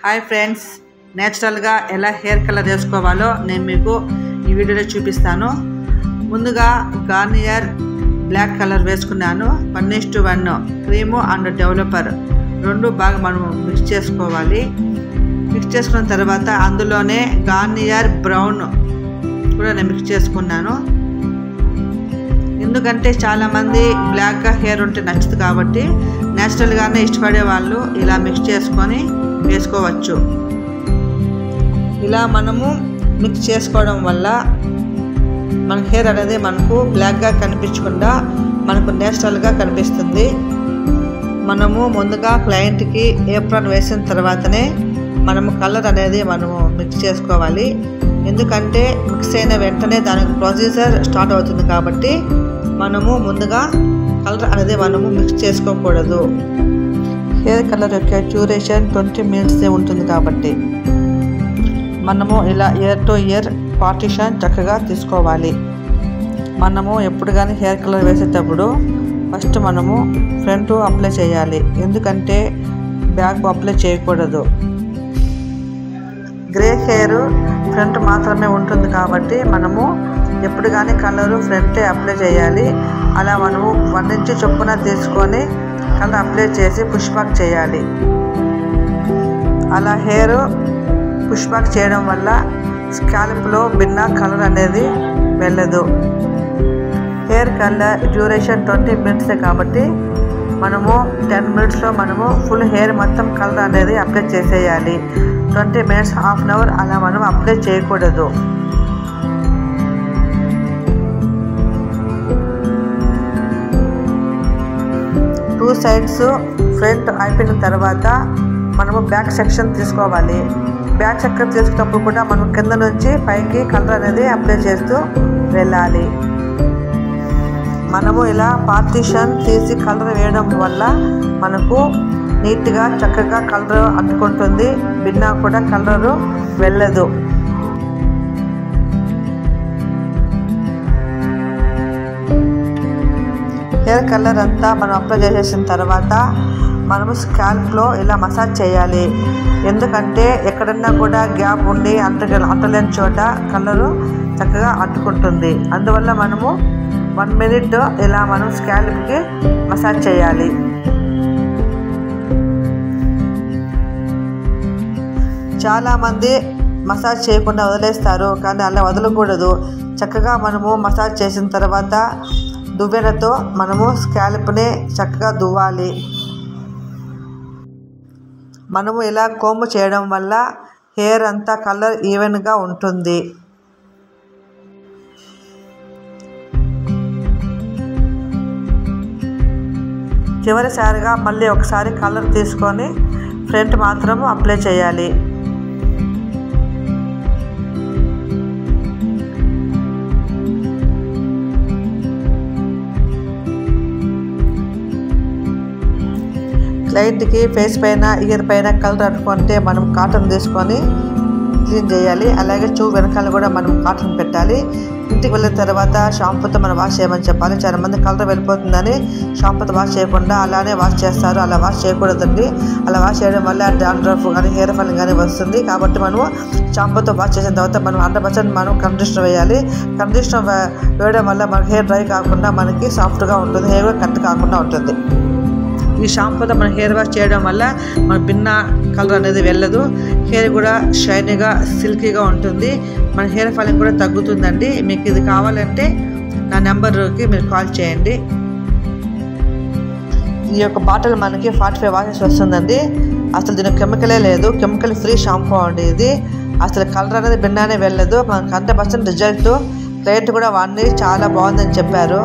Hi friends, నేచురల్గా ఎలా hair colour వేసుకోవాలో నేను మీకు ఈ వీడియోలో చూపిస్తాను. ముందుగా గార్నియర్ బ్లాక్ కలర్ వేసుకున్నాను. 1:1 క్రీము అండ్ డెవలపర్ రెండు బాగా మనం మిక్స్ చేసుకోవాలి. మిక్స్ చేసుకున్న తర్వాత అందులోనే గార్నియర్ బ్రౌన్ కూడా నేను మిక్స్ చేసుకున్నాను. ఎందుకంటే చాలామంది బ్లాక్గా హెయిర్ ఉంటే నచ్చదు కాబట్టి నేచురల్గానే ఇష్టపడే వాళ్ళు ఇలా మిక్స్ చేసుకొని వేసుకోవచ్చు. ఇలా మనము మిక్స్ చేసుకోవడం వల్ల మన హెయిర్ అనేది మనకు బ్లాక్గా కనిపించకుండా మనకు నేచురల్గా కనిపిస్తుంది. మనము ముందుగా క్లయింట్కి ఏప్రాన్ వేసిన తర్వాతనే మనము కలర్ అనేది మనము మిక్స్ చేసుకోవాలి. ఎందుకంటే మిక్స్ అయిన వెంటనే దానికి ప్రొసీజర్ స్టార్ట్ అవుతుంది కాబట్టి మనము ముందుగా కలర్ అనేది మనము మిక్స్ చేసుకోకూడదు. హెయిర్ కలర్ యొక్క డ్యూరేషన్ 20 minutes ఉంటుంది కాబట్టి మనము ఇలా ఇయర్ టు ఇయర్ పార్టిషన్ చక్కగా తీసుకోవాలి. మనము ఎప్పుడు కానీ హెయిర్ కలర్ వేసేటప్పుడు ఫస్ట్ మనము ఫ్రంట్ అప్లై చేయాలి. ఎందుకంటే బ్యాక్ అప్లై చేయకూడదు. గ్రే హెయిర్ ఫ్రంట్ మాత్రమే ఉంటుంది కాబట్టి మనము ఎప్పుడు కానీ కలరు ఫ్రంటే అప్లై చేయాలి. అలా మనము 1 ఇంచ్ చొప్పున తీసుకొని కలర్ అప్లై చేసి పుష్ బ్యాక్ చేయాలి. అలా హెయిర్ పుష్ బ్యాక్ చేయడం వల్ల స్కాల్ప్లో భిన్న కలర్ అనేది వెళ్ళదు. హెయిర్ కలర్ డ్యూరేషన్ 20 minutes కాబట్టి మనము 10 minutesలో మనము ఫుల్ హెయిర్ మొత్తం కలర్ అనేది అప్లై చేసేయాలి. 20 minutes, హాఫ్ అన్ అవర్ అలా మనం అప్లై చేయకూడదు. టూ సైడ్స్ ఫ్రంట్ అయిపోయిన తర్వాత మనము బ్యాక్ సెక్షన్ తీసుకోవాలి. బ్యాక్ సెక్షన్ తీసుకున్నప్పుడు కూడా మనం కింద నుంచి పైకి కలర్ అనేది అప్లై చేస్తూ వెళ్ళాలి. మనము ఇలా పార్టిషన్ తీసి కలర్ వేయడం వల్ల మనకు నీట్గా చక్కగా కలర్ అంటుకుంటుంది. భిన్నా కూడా కలరు వెళ్ళదు. హెయిర్ కలర్ అంతా మనం అప్లై చేసేసిన తర్వాత మనము స్కాల్ప్లో ఇలా మసాజ్ చేయాలి. ఎందుకంటే ఎక్కడన్నా కూడా గ్యాప్ ఉండి అంటలేని చోట కలరు చక్కగా అంటుకుంటుంది. అందువల్ల మనము 1 minute ఇలా మనం స్కాల్ప్కి మసాజ్ చేయాలి. చాలామంది మసాజ్ చేయకుండా వదిలేస్తారు, కానీ అలా వదలకూడదు. చక్కగా మనము మసాజ్ చేసిన తర్వాత దువ్వెనతో మనము స్కాల్ప్ని చక్కగా దువ్వాలి. మనము ఇలా కోంబు చేయడం వల్ల హెయిర్ అంతా కలర్ ఈవెన్గా ఉంటుంది. చివరిసారిగా మళ్ళీ ఒకసారి కలర్ తీసుకొని ఫ్రంట్ మాత్రము అప్లై చేయాలి. క్లయింట్కి ఫేస్ పైన ఇయర్ పైన కలర్ అంటుకుంటే మనం కాటన్ తీసుకొని క్లీన్ చేయాలి. అలాగే వెనకాల కూడా మనం కాటన్ పెట్టాలి. ఇంటికి వెళ్ళిన తర్వాత షాంపూతో మనం వాష్ చేయమని చెప్పాలి. చాలా మంది కలర్ వెళ్ళిపోతుందని షాంపూతో వాష్ చేయకుండా అలానే వాష్ చేస్తారు. అలా వాష్ చేయకూడదండి. అలా వాష్ చేయడం వల్ల డాండ్రఫ్ కానీ హెయిర్ ఫాలింగ్ కానీ వస్తుంది. కాబట్టి మనము షాంపూతో వాష్ చేసిన తర్వాత మనం 100% మనం కండిషనర్ వేయాలి. కండిషనర్ వేయడం వల్ల మన హెయిర్ డ్రై కాకుండా మనకి సాఫ్ట్గా ఉంటుంది. హెయిర్ కూడా కట్ కాకుండా ఉంటుంది. ఈ షాంపూతో మన హెయిర్ వాష్ చేయడం వల్ల మన భిన్న కలర్ అనేది వెళ్ళదు. హెయిర్ కూడా షైనీగా సిల్కీగా ఉంటుంది. మన హెయిర్ ఫాలింగ్ కూడా తగ్గుతుందండి. మీకు ఇది కావాలంటే నా నెంబర్కి మీరు కాల్ చేయండి. ఈ యొక్క బాటిల్ మనకి 45 వాషెస్ వస్తుందండి. అసలు దీనికి కెమికలే లేదు. కెమికల్ ఫ్రీ షాంపూ అండి ఇది. అసలు కలర్ అనేది భిన్నానే వెళ్ళదు. మనకు 100% రిజల్ట్. క్లయింట్ కూడా వాడిని చాలా బాగుందని చెప్పారు.